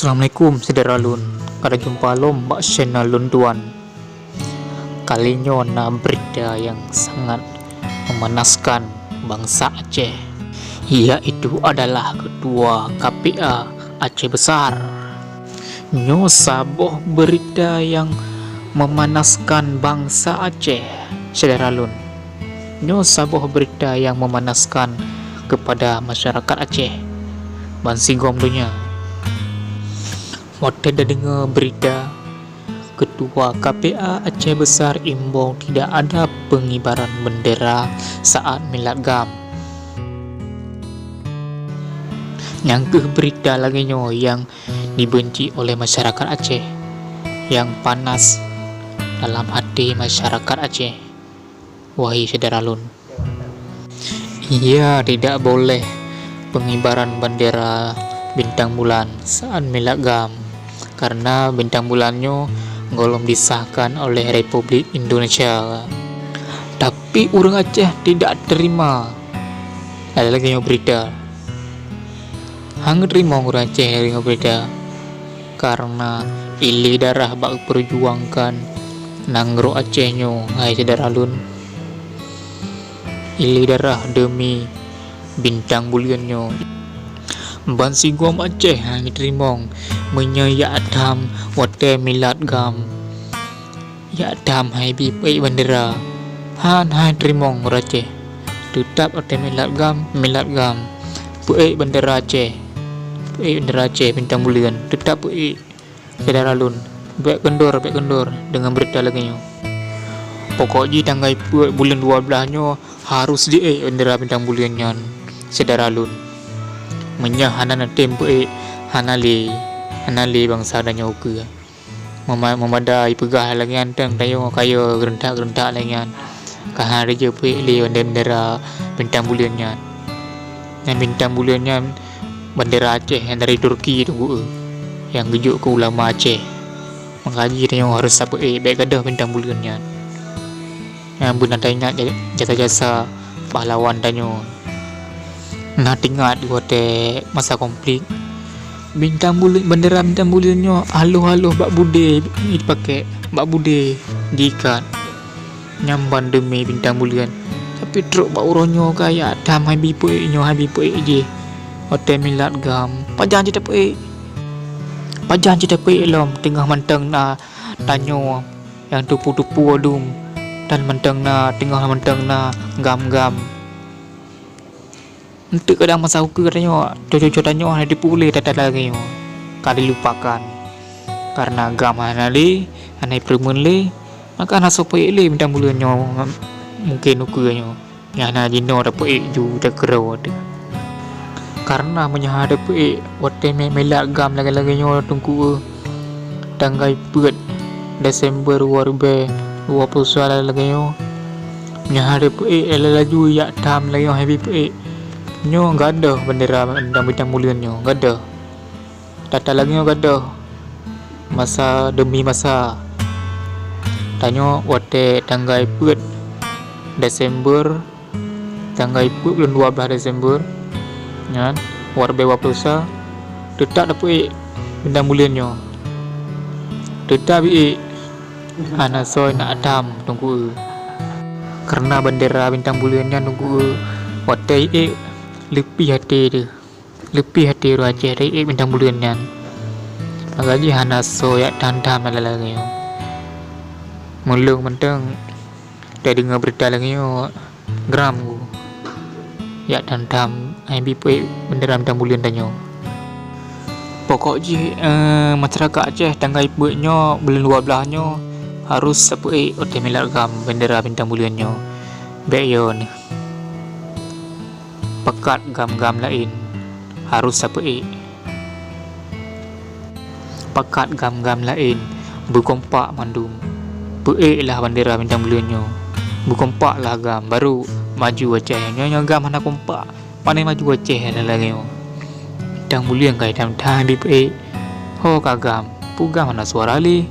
Assalamualaikum saudara Lun. Kada jumpa lomba channel Lunduan. Kalinya na berita yang sangat memanaskan bangsa Aceh, yaitu adalah Ketua KPA Aceh Besar. Nyo saboh berita yang memanaskan bangsa Aceh, saudara Lun. Nyo saboh berita yang memanaskan kepada masyarakat Aceh. Bansigom dunia. Waktu dah dengar berita Ketua KPA Aceh Besar imbau tidak ada pengibaran bendera saat milad GAM. Yang berita lagi yang dibenci oleh masyarakat Aceh, yang panas dalam hati masyarakat Aceh. Wahai saudara Lun, ia tidak boleh pengibaran bendera bintang bulan saat milad GAM karena bintang bulannya belum disahkan oleh Republik Indonesia. Tapi orang Aceh tidak terima. Ada lagi yang berita hang terima orang Aceh yang berita karena ili darah bak perjuangkan nanggro Acehnya. Hai saudara Lun, ili darah demi bintang bulannya. Bansigom Aceh hang terimong menyayak dam wate milad GAM. Ya dam hai bi pei bendera. Han hai terimong Aceh. Tetap wate milad GAM pei bendera Aceh. Pei bendera Aceh bintang bulan tetap pei. Saudara Lun, baik kendor dengan berita lagi nyo. Pokoknya tanggal bulan 12 nyo harus di bendera bintang bulannya. Saudara Lun, menyah hanan tempo hanali bangsa dan nyoke memadai pegah lagi anteng tayo kaya gerentak lagi kah reja pe le bendera bintang bulannya. Dan bintang bulannya bendera Aceh yang dari Turki tu yang gejuk ke ulama Aceh. Mengkaji tayo harus apa baik kadah bintang bulannya. Yang benar tanya jasa-jasa pahlawan tanyo. Nah tingat buat masa konflik bintang bulan bendera bintang bulannya haluh bak bude dipakai bak bude diikat nyamban demi bintang bulan. Tapi truk bak uronyo kaya dam habi pui je hotel milad GAM pajan je tapi lom tengah menteng na tanyo yang tupu adum dan menteng na GAM untuk kadang masa ukur katanya cucu tanya ada dipulih tak lagi kali lupakan karena GAM hanai permen maka nak sopai bintang bulannya mungkin ukurnya yang na jino dapat ju tak kerau ada karena menyahada pe wate melak GAM lagi tunggu tanggal 4 Desember 2021 lagi menyahada pe laju ya dam lagi happy pe nyo enggak ada bendera bintang bulan nyo enggak ada. Data lagi nyo enggak ada. Masa demi masa. Tanyo wate tanggal 4 Desember tanggal 4 bulan 12 Desember nyan warbe wapusa tetap dapat bintang bulan nyo. Tetap ana soy nak adam tunggu. Karena bendera bintang bulannya nunggu wate lebih hati orang Aceh dari bintang bulannya. Lagi hana soyak tandam lagi. Mulung menteng dah dengar berita lagi gram ku. Ya tandam IB bendera bintang bulan tanyo. Pokoknya masyarakat Aceh tanggal ibutnya bulan 12 nyo harus sampai hotel milad GAM bendera bintang bulannya. Bayon pekat GAM lain harus sampai pekat GAM lain berkompak mandum lah bendera bintang bulannya berkompak lah GAM baru maju Aceh nyonya GAM mana kompak pandai maju Aceh lagi bintang bulan kai tang di ho ka GAM pu GAM mana suara li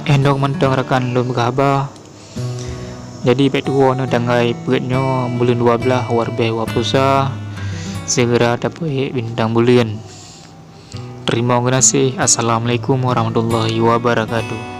endong menteng rekan lum gabah. Jadi baik tua no tanggal perutnya bulan 12 warbe wapusa segera dapat bintang bulan. Terima kasih. Assalamualaikum warahmatullahi wabarakatuh.